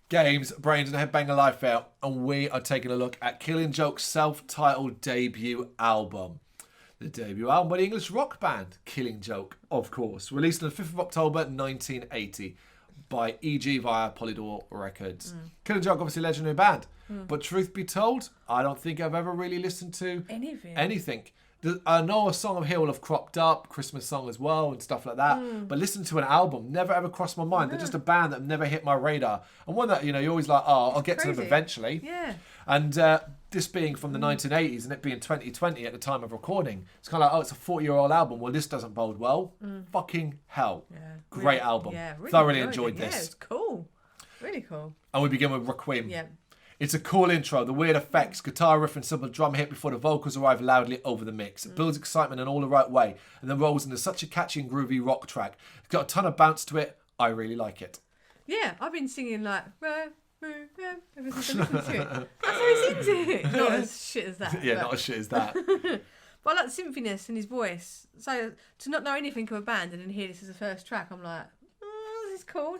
Games, Brains and a Head-Banging Life out, and we are taking a look at Killing Joke's self-titled debut album. The debut album by the English rock band Killing Joke, of course, released on the 5th of October 1980 by E.G. via Polydor Records. Killing Joke, obviously a legendary band, but truth be told, I don't think I've ever really listened to anything. I know a song of here will have cropped up, Christmas song as well and stuff like that, but listen to an album never ever crossed my mind. They're just a band that never hit my radar, and one that, you know, you're always like, oh, I'll get to them eventually. Yeah. And this being from the 1980s and it being 2020 at the time of recording, it's kind of like, oh, it's a 40-year-old album. Well, this doesn't bode well. Fucking hell. Yeah. Great album. Yeah, really thoroughly enjoyed this. Yeah, it's cool. Really cool. And we begin with Requiem. Yeah. It's a cool intro, the weird effects, guitar riff and simple drum hit before the vocals arrive loudly over the mix. It builds excitement in all the right way and then rolls into such a catchy and groovy rock track. It's got a ton of bounce to it. I really like it. Yeah, I've been singing like... ever since I listened to it. That's how he sings it. Not as shit as that. Yeah, not as shit as that. But I like the symphiness in his voice. So to not know anything of a band and then hear this as the first track, I'm like, this is cool.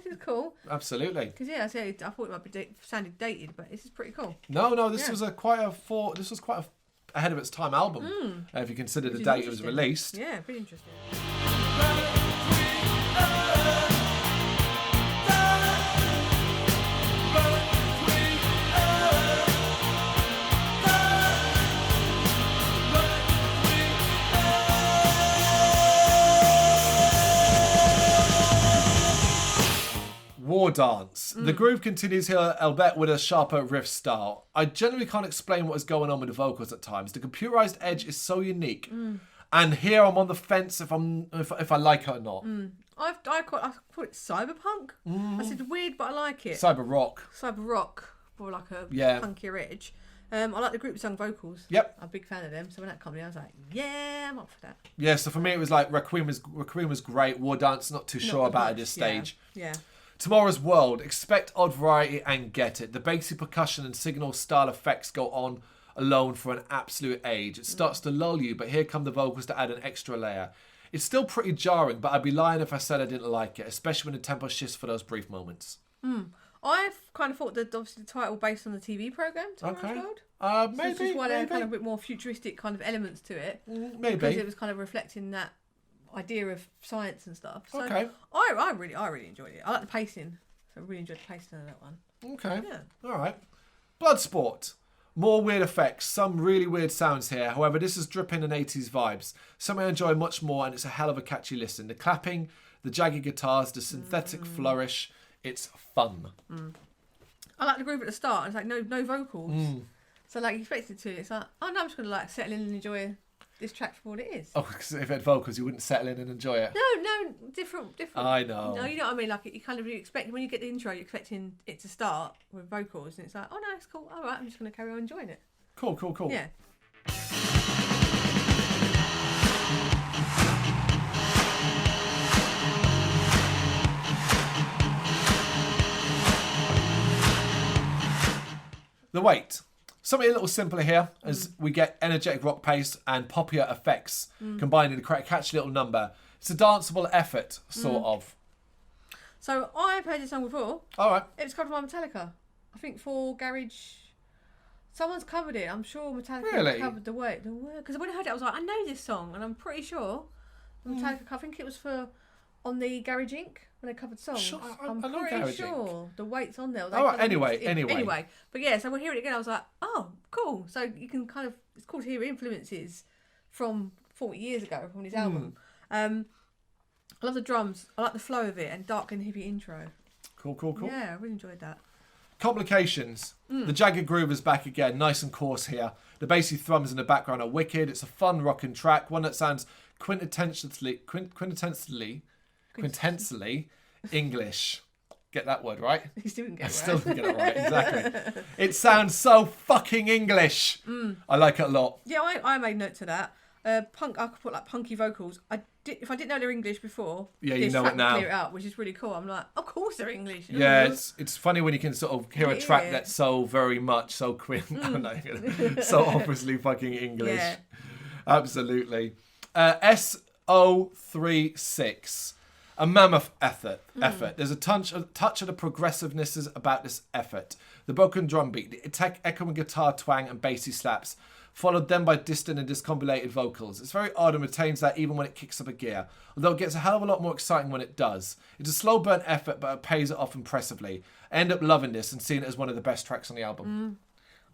Absolutely. Because I thought it might be sounded dated, but this is pretty cool. No, this was quite a ahead of its time album. If you consider the date it was released. Yeah, pretty interesting. War Dance. The groove continues here, albeit with a sharper riff style. I generally can't explain what is going on with the vocals at times. The computerized edge is so unique. And here I'm on the fence if I like it or not. I call it cyberpunk. I said weird, but I like it. Cyber rock. Cyber rock, or like a punkier edge. I like the group sung vocals. Yep. I'm a big fan of them. So when that came in, I was like, yeah, I'm up for that. Yeah, so for me it was like Requiem was great. War Dance, not too sure about at this stage. Yeah. Tomorrow's World, expect odd variety and get it. The basic percussion and signal style effects go on alone for an absolute age. It starts to lull you, but here come the vocals to add an extra layer. It's still pretty jarring, but I'd be lying if I said I didn't like it, especially when the tempo shifts for those brief moments. I've kind of thought that obviously the title based on the TV programme, Tomorrow's World. Maybe. So this is why there are kind of a bit more futuristic kind of elements to it. Maybe. Because it was kind of reflecting that idea of science and stuff. So okay. I really enjoyed it. I like the pacing. So I really enjoyed the pacing of that one. Okay. Yeah. All right. Bloodsport. More weird effects, some really weird sounds here. However, this is dripping in 80s vibes. Something I enjoy much more, and it's a hell of a catchy listen. The clapping, the jagged guitars, the synthetic flourish. It's fun. I like the groove at the start. It's like no vocals. So like you expect it to. It's like, oh no, I'm just gonna like settle in and enjoy this track for what it is. Oh, because if it had vocals, you wouldn't settle in and enjoy it. No, different. I know. No, you know what I mean. Like you kind of expect when you get the intro, you're expecting it to start with vocals, and it's like, oh no, it's cool. All right, I'm just gonna carry on enjoying it. Cool. Yeah. The Wait. Something a little simpler here as we get energetic rock pace and poppier effects combined in a catchy little number. It's a danceable effort, sort of. So I've heard this song before. All right. It was covered by Metallica. I think for Garage. Someone's covered it. I'm sure Metallica covered The Wait. Because when I heard it, I was like, I know this song, and I'm pretty sure Metallica. I think it was on the Garage Inc. when they covered songs. Sure, I'm I know pretty Garage sure Inc. The Wait's on there. All right. Anyway. But yeah, so we'll hear it again. I was like, oh, cool. So you can kind of, it's cool to hear influences from 40 years ago from his album. I love the drums. I like the flow of it and dark and hippie intro. Cool. Yeah, I really enjoyed that. Complications. The jagged groove is back again, nice and coarse here. The bassy thrums in the background are wicked. It's a fun rocking track, one that sounds quintessentially English. Get that word right? You still didn't get it right. Still didn't get it right, exactly. It sounds so fucking English. I like it a lot. Yeah, I made note to that. I could put like punky vocals. If I didn't know they're English before, yeah, you know it now. Clear it up, which is really cool. I'm like, of course they're English. Yeah, it's funny when you can sort of hear a track that's so very much so so obviously fucking English. Yeah. Absolutely. SO36. A mammoth effort. There's a touch of the progressiveness about this effort. The broken drum beat, the echoing guitar twang and bassy slaps, followed then by distant and discombobulated vocals. It's very odd and retains that even when it kicks up a gear, although it gets a hell of a lot more exciting when it does. It's a slow burn effort, but it pays it off impressively. I end up loving this and seeing it as one of the best tracks on the album.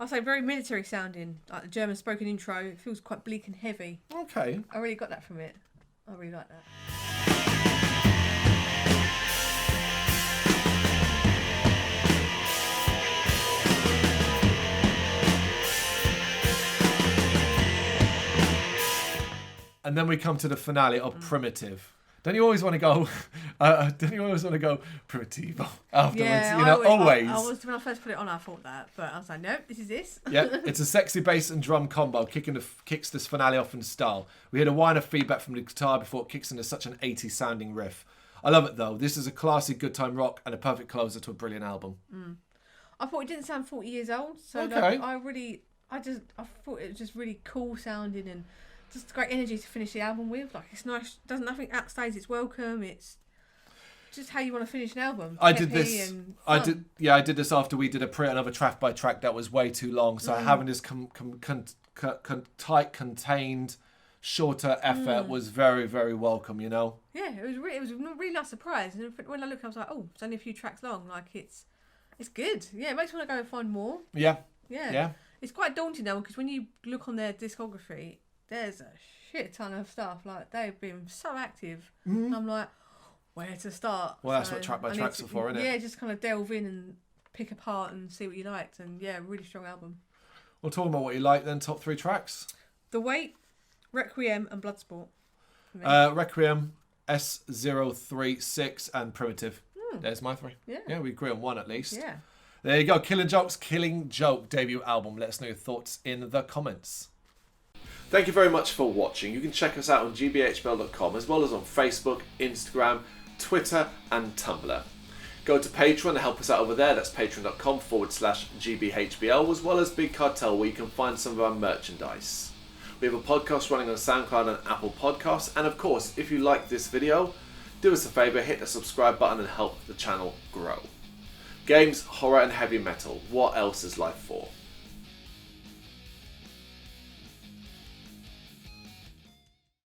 I'll say very military sounding, like the German spoken intro. It feels quite bleak and heavy. Okay. I really got that from it. I really like that. And then we come to the finale of Primitive. Don't you always want to go? Primitivo afterwards? Yeah, you know, always. When I first put it on, I thought that, but I was like, nope, this is this. Yeah, it's a sexy bass and drum combo, kicks this finale off in style. We hear a whine of feedback from the guitar before it kicks into such an 80s sounding riff. I love it though. This is a classy, good time rock and a perfect closer to a brilliant album. I thought it didn't sound 40 years old, so okay. I thought it was just really cool sounding and just great energy to finish the album with. Like, it's nice. Nothing outstays its welcome. It's just how you want to finish an album. I did this after we did another track by track that was way too long. So having this tight, contained, shorter effort was very, very welcome. You know. Yeah, it was a really nice surprise. And when I looked, I was like, oh, it's only a few tracks long. Like it's good. Yeah, it makes me want to go and find more. Yeah. It's quite daunting though, because when you look on their discography, there's a shit ton of stuff. Like, they've been so active. And I'm like, where to start? Well, that's what track by tracks are for, isn't it? Yeah, just kind of delve in and pick apart and see what you liked. And yeah, really strong album. Well, talking about what you like then, top 3 tracks. The Weight, Requiem and Bloodsport. Requiem, S036 and Primitive. There's my 3. Yeah, we agree on 1 at least. Yeah. There you go. Killing Joke debut album. Let us know your thoughts in the comments. Thank you very much for watching. You can check us out on gbhbl.com as well as on Facebook, Instagram, Twitter and Tumblr. Go to Patreon to help us out over there. That's patreon.com/gbhbl, as well as Big Cartel, where you can find some of our merchandise. We have a podcast running on SoundCloud and Apple Podcasts. And of course, if you like this video, do us a favour, hit the subscribe button and help the channel grow. Games, horror and heavy metal. What else is life for?